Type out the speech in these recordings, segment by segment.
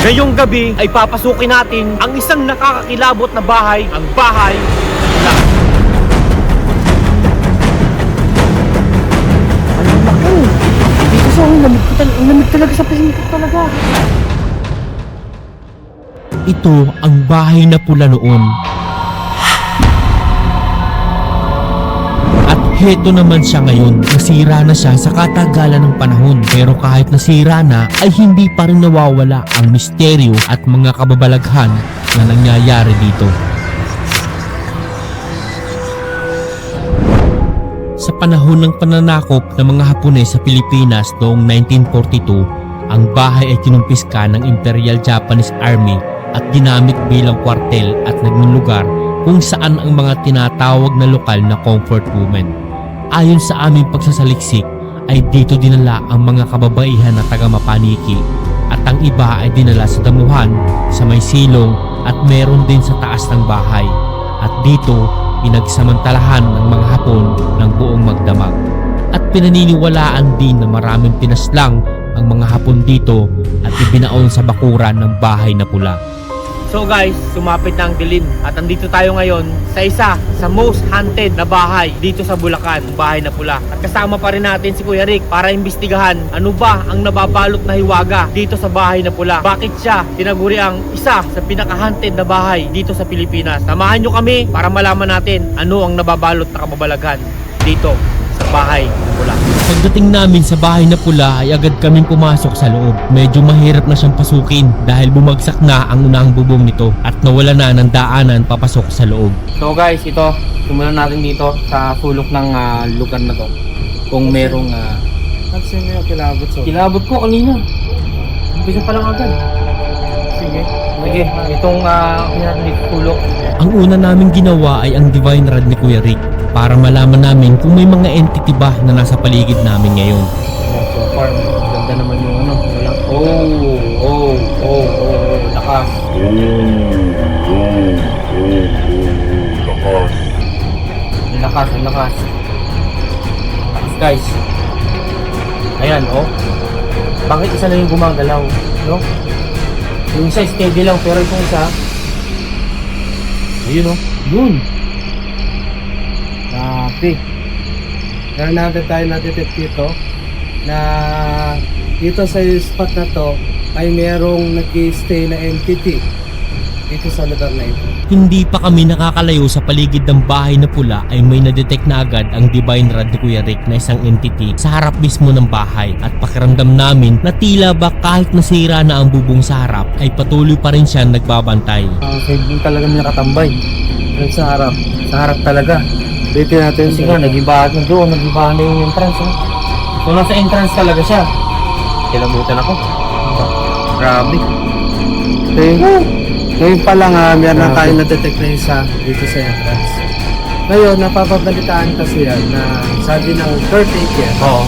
Ngayong gabi ay papasukin natin ang isang nakakakilabot na bahay, ang bahay na Ang laki. Dito sa ang lamig talaga sa pahinga talaga. Ito ang bahay na pula noon. At heto naman siya ngayon. Nasira na siya sa katagalan ng panahon. Pero kahit nasira na, ay hindi pa rin nawawala ang misteryo at mga kababalaghan na nangyayari dito. Sa panahon ng pananakop ng mga Hapones sa Pilipinas noong 1942, ang bahay ay kinumpiska ng Imperial Japanese Army at ginamit bilang kwartel at naging lugar kung saan ang mga tinatawag na lokal na comfort women. Ayon sa aming pagsasaliksik ay dito dinala ang mga kababaihan na taga Mapaniki at ang iba ay dinala sa damuhan, sa may silong at meron din sa taas ng bahay. At dito pinagsamantalahan ng mga Hapon ng buong magdamag. At pinaniniwalaan din na maraming pinaslang ang mga Hapon dito at ibinaon sa bakuran ng bahay na pula. So guys, sumapit na ang dilim at andito tayo ngayon sa isa sa most haunted na bahay dito sa Bulacan, bahay na pula. At kasama pa rin natin si Kuya Rick para imbestigahan ano ba ang nababalot na hiwaga dito sa bahay na pula. Bakit siya tinaguri ang isa sa pinaka-haunted na bahay dito sa Pilipinas. Samahan nyo kami para malaman natin ano ang nababalot na kababalaghan dito sa bahay na pula. Pagdating namin sa bahay na pula ay agad kaming pumasok sa loob. Medyo mahirap na siyang pasukin dahil bumagsak na ang unang bubong nito at nawala na ng daanan papasok sa loob. So guys, ito, simulan natin dito sa sulok ng lugar na to. Kung merong Saan yung kilabot so? kilabot ko kanina. Umpisa pa lang agad. Sige. Sige, itong dito sulok. Ang una naming ginawa ay ang divine rod ni Kuya Rick para malaman namin kung may mga entity ba na nasa paligid namin ngayon. So far, ganda naman yung walang lakas. Ang lakas. Guys. Ayan, Bakit isa lang yung gumagalaw, no? Yung isa steady lang, pero itong isa, ayun, yun. Grabe. Meron natin tayo na-detect dito na dito sa spot na to ay merong nag-stay na entity dito sa lugar na ito. Hindi pa kami nakakalayo sa paligid ng bahay na pula ay may nadetect na agad ang divine rod ni Kuya Rick na isang entity sa harap mismo ng bahay at pakiramdam namin na tila ba kahit nasira na ang bubong sa harap ay patuloy pa rin siya nagbabantay. Hindi talaga niya katambay. Sa harap. Sa harap talaga. Dito natin. Kasi nga, nag-ibahan na doon, nag-ibahan na yung entrance. So, nasa entrance talaga siya. Kilabutan ako. Grabe. Ngayon pa lang meron na tayo na-detect na isa dito sa entrance. Ngayon, napapabalitaan kasi yan na sabi ng caretaker Oo.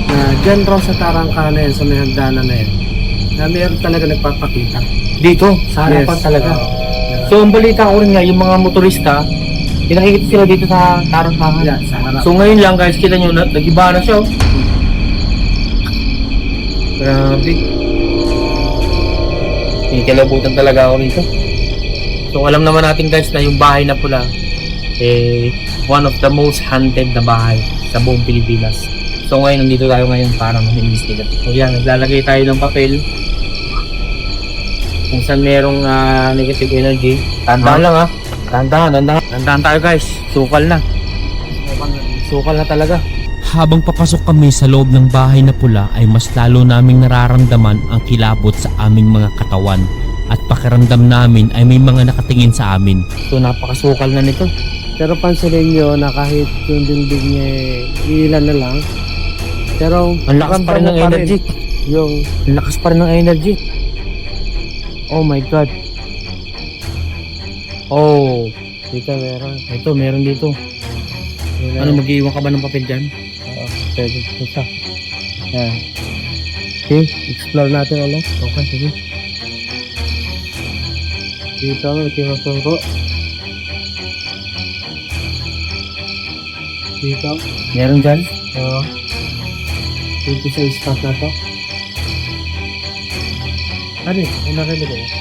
na dyan raw sa tarangka na yan, sa may hagdanan na yan, na meron talaga nagpapakita. Dito, sa harapan talaga. So, ang balita ko rin nga, yung mga motorista, pinakikita sila dito sa tarangkahan. Yan, sa harap. So, ngayon lang guys, kita nyo, nag-iba na siya. Grabe. Kilabutan talaga ako rito. So, alam naman natin guys na yung bahay na pula, one of the most haunted na bahay sa buong Pilipinas. So, ngayon, nandito tayo ngayon para mag-investigate. So, yan, naglalagay tayo ng papel. Kung saan merong negative energy. Tandaan lang Tandaan tayo guys. Sukal na. Sukal na talaga. Habang papasok kami sa loob ng bahay na pula ay mas lalo naming nararamdaman ang kilabot sa aming mga katawan at pakiramdam namin ay may mga nakatingin sa amin. So napakasukal na nito. Pero pansinin nyo na kahit yung dingding niya ilan na lang, pero Ang lakas pa rin ng energy. Ang lakas pa rin ng energy. Oh my god. Oh, dito meron. ito meron dito. Ano, mag-iwan ka ba ng papel dyan? Pwede isa. Yan. Okay, explore natin ulit. Okay, sige. Dito ang tinuturo. Dito. Meron dyan? Oo. Dito sa spot na to. Ano yun? Ano nakilala ko?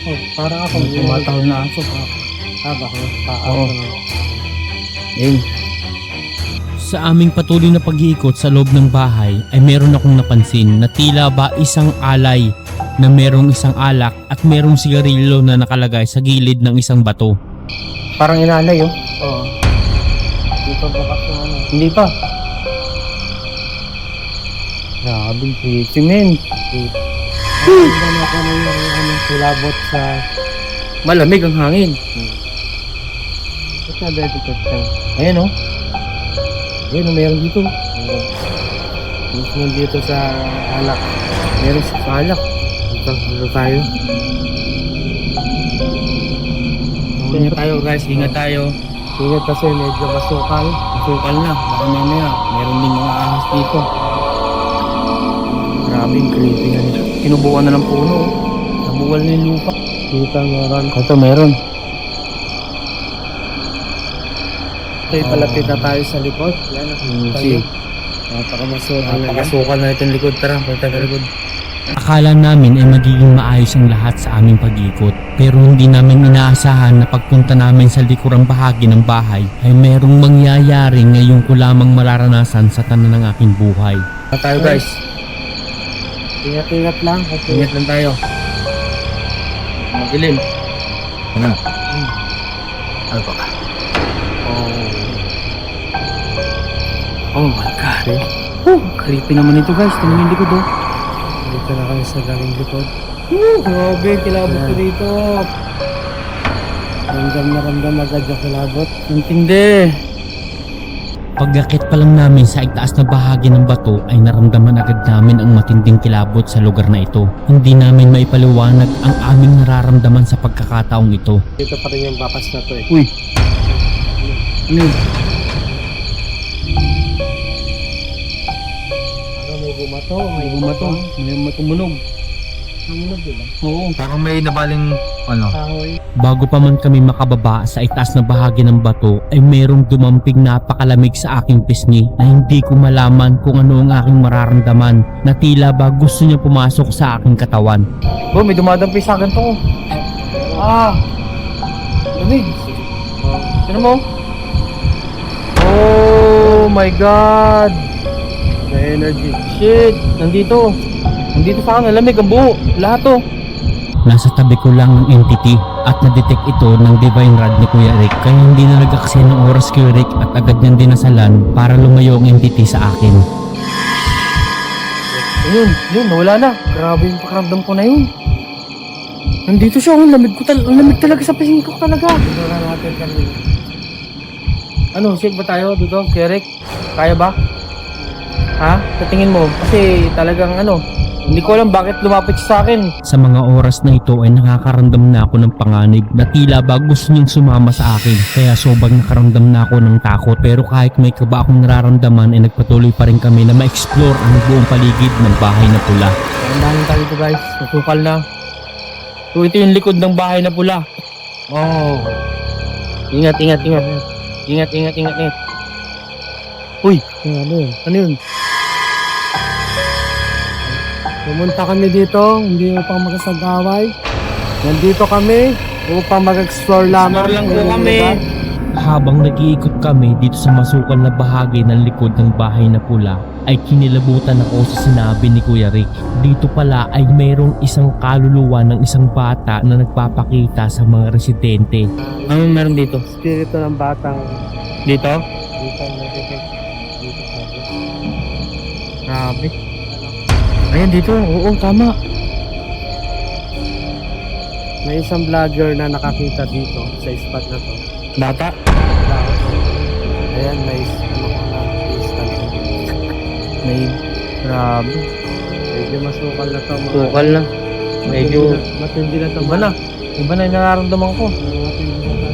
Oh, para ako. Tumatawag na aso. Baka Oo. Ayun. Sa aming patuloy na pag-iikot sa loob ng bahay ay meron akong napansin na tila ba isang alay na merong isang alak at merong sigarilyo na nakalagay sa gilid ng isang bato. Parang inalay oh. Oo. Hindi pa bukas yung ano. Hindi pa. Grabe, creepy men. Hindi na ako na yung kulabot sa... Malamig ang hangin. Ba't na dedicated siya? Ayan oh. Ayan oh, meron dito. Mismo dito sa alak. Meron sa salak. Dito tayo. Ingat tayo guys, ingat tayo. Ingat kasi medyo masukal. Sukal na, baka mamaya. Meron din mga ahas dito. Grabe, creepy na nito. Kinubukan na ng puno oh. Nabuwal na yung lupa. Dito meron. Ito meron. Okay, palapit na tayo sa likod. Yan, See. napakamasukal na. Napakasukal na itong likod. Tara, punta sa likod. Akala namin ay magiging maayos ang lahat sa aming pag-ikot, pero hindi namin inaasahan na pagpunta namin sa likurang bahagi ng bahay ay merong mangyayari ngayon ko lamang mararanasan sa tanan ng aking buhay. Punta tayo guys. Ingat-ingat lang. Kasi Ingat lang tayo. Magilim. Ano? Ano ba ka? Oh my god. Creepy naman ito guys. Tingnan yung likod oh. dito na kami sa galing likod. Grabe, kilabot ko dito. Ramdam agad yung kilabot. Intindi. Pagkakit pa lang namin sa itaas na bahagi ng bato ay naramdaman agad namin ang matinding kilabot sa lugar na ito. Hindi namin maipaliwanag ang aming nararamdaman sa pagkakataong ito. Dito pa rin yung bakas na to eh. Uy. Ano yun? Ano, may bumato? May bumato. May tumunog. Tumunog diba? Oo. Parang may nabaling ano. Kahoy. Bago pa man kami makababa sa itaas na bahagi ng bato ay merong dumamping napakalamig sa aking pisngi na hindi ko malaman kung ano ang aking mararamdaman na tila ba gusto niya pumasok sa aking katawan. Bro, may dumadampi sa akin to. Ah. Lamig. Sino mo? Oh my god. May energy. Shit. Nandito. Nandito sa akin. Lamig ang buo. Lahat to. Nasa tabi ko lang ang entity at na-detect ito ng divine rod ni Kuya Rick kaya hindi na nag-aksaya ng oras Kuya Rick at agad niyang dinasalan para lumayo ang entity sa akin. Ayun. Yun. Nawala na. Grabe yung pakiramdam ko na yun. Nandito siya. Ang lamig ko ang lamig talaga sa pisngi ko talaga. Dito na natin kami. Ano, safe ba tayo dito, Kerek? Kaya ba? Ha? Sa tingin mo? Kasi talagang ano, hindi ko alam bakit lumapit siya sa akin. Sa mga oras na ito ay nakakaramdam na ako ng panganib na tila ba gusto niyang sumama sa akin kaya sobrang nakaramdam na ako ng takot pero kahit may kaba akong nararamdaman ay nagpatuloy pa rin kami na ma-explore ang buong paligid ng bahay na pula. Ang tayo ito guys, nasukal na. So ito yung likod ng bahay na pula. Oh. Ingat. Ingat. Uy, Ano yun? ano yun? Pumunta kami dito, hindi upang makasag-away. Nandito kami upang mag-explore lamang. Explore lang po kami. Habang nag-iikot kami dito sa masukal na bahagi ng likod ng bahay na pula ay kinilabutan ako sa sinabi ni Kuya Rick. Dito pala ay mayroong isang kaluluwa ng isang bata na nagpapakita sa mga residente. Ano meron dito? Espiritu ng batang Dito? dito nag-detect. Dito sabi. Grabe. Ayan dito, oo tama. May isang vlogger na nakakita dito sa spot na to. Bata? Ayan, may ano ko na distance. May grabe. Medyo masukal na to. mga- Tukal na. Medyo matindi na to. iba na. Iba na yung nararamdaman ko. Matindi na to.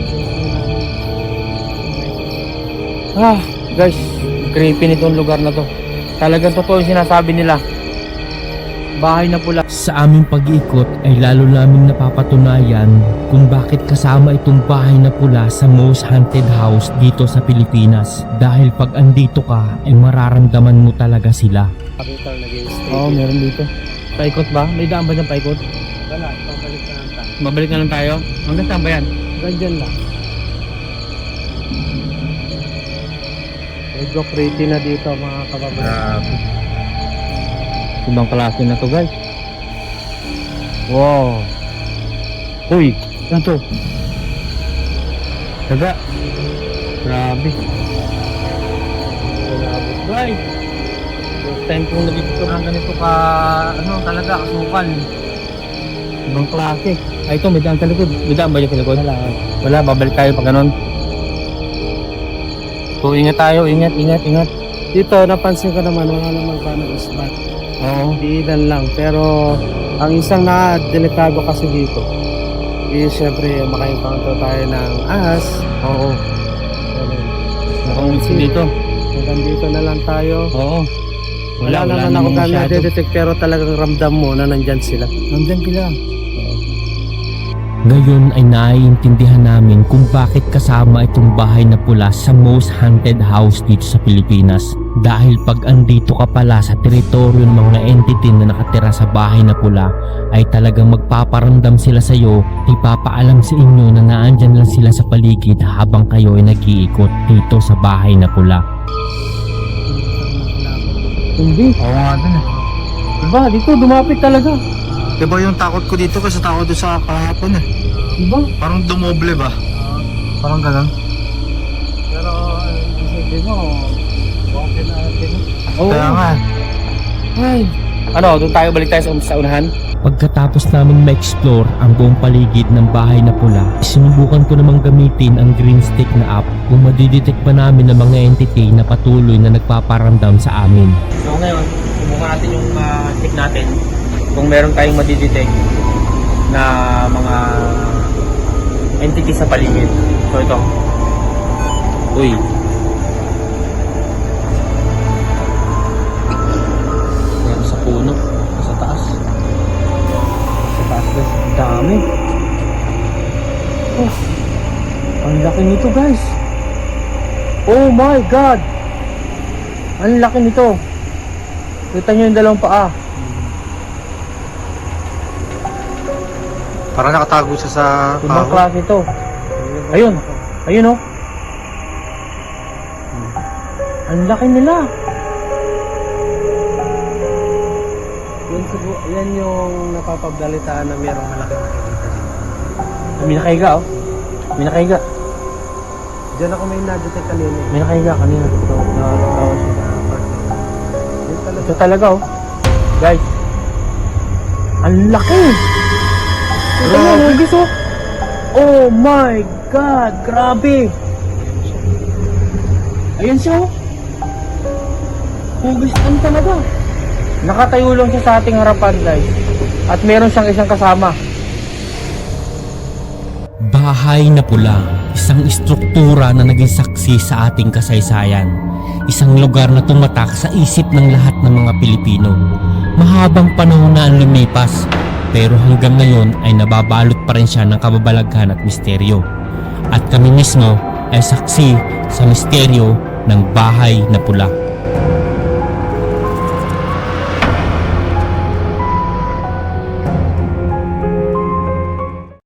Ah, guys, creepy nitong lugar na to. Talagang totoo yung sinasabi nila. Bahay na pula. Sa aming pag-iikot ay lalo naming napapatunayan kung bakit kasama itong bahay na pula sa most haunted house dito sa Pilipinas. Dahil pag andito ka ay mararamdaman mo talaga sila. Pakita nag-i-stay. Oo, meron dito. Paikot ba? May daan ba dyan paikot? Wala, pabalik na lang tayo. Babalik na lang tayo? Hanggang saan ba yan? Ganyan lang. Medyo pretty na dito mga kababayan. Ibang klase na to guys. Wow. Uy, ano to? Daga. Grabe. Guys. First time kong nagigito ng ganito ka, talaga, kasukal. Ibang klase. Ay, ito, may daan sa likod. May daan ba dyan sa likod? Wala, babalik tayo pag ganun. So, ingat tayo, ingat. Dito, napansin ko naman, wala naman pa nag-spot. Oo. Diinan lang. Pero, ang isang na-delikado kasi dito, syempre, maka-encounter tayo ng ahas. Oo. Mukhang dito. Hanggang dito na lang tayo. Oo. Wala naman ako kami na-detect, pero talagang ramdam mo na nandyan sila. Nandyan sila. Ngayon ay naiintindihan namin kung bakit kasama itong bahay na pula sa most haunted house dito sa Pilipinas. Dahil pag andito ka pala sa teritoryo ng mga entity na nakatira sa bahay na pula, ay talagang magpaparamdam sila sa iyo, ipapaalam sa inyo na naandyan lang sila sa paligid habang kayo ay nag-iikot dito sa bahay na pula. Hindi. Oo nga dun eh. Diba, dito dumapit talaga. Diba yung takot ko dito kasi takot doon sa kahapon eh. Diba? Parang dumoble ba? Parang ganun. Pero, isipin mo, okay na natin. Oo. Kaya nga. Ay. Ano, doon tayo balik tayo sa unahan? Pagkatapos namin ma-explore ang buong paligid ng bahay na pula, sinubukan ko namang gamitin ang green stick na app kung madidetect pa namin ng mga entity na patuloy na nagpaparamdam sa amin. So ngayon, subukan natin yung stick natin kung meron tayong madidetect na mga entity sa paligid. So ito. Uy. Yan sa puno. Sa taas. Sa taas guys. Ang dami. Oh. Ang laki nito guys. Oh my God. Ang laki nito. Kita nyo yung dalawang paa. Parang nakatago siya sa Ibang kahoy. klase ito. Ayun. Ayun oh. Ang laki nila. Yan yung napapabdalitaan na mayroong malaki makikita dito. May nakahiga oh. May nakahiga. Diyan ako may na-detect kanina. May nakahiga kanina. Ito talaga oh. Guys. Ang laki. Ito yung hugis oh. Oh my God. Grabe. Ayan siya oh. Hugis ano talaga. Nakatayo lang siya sa ating harapan guys. At meron siyang isang kasama. Bahay na pula, isang istruktura na naging saksi sa ating kasaysayan. Isang lugar na tumatak sa isip ng lahat ng mga Pilipino. Mahabang panahon na ang lumipas, pero hanggang ngayon ay nababalot pa rin siya ng kababalaghan at misteryo. At kami mismo ay saksi sa misteryo ng bahay na pula.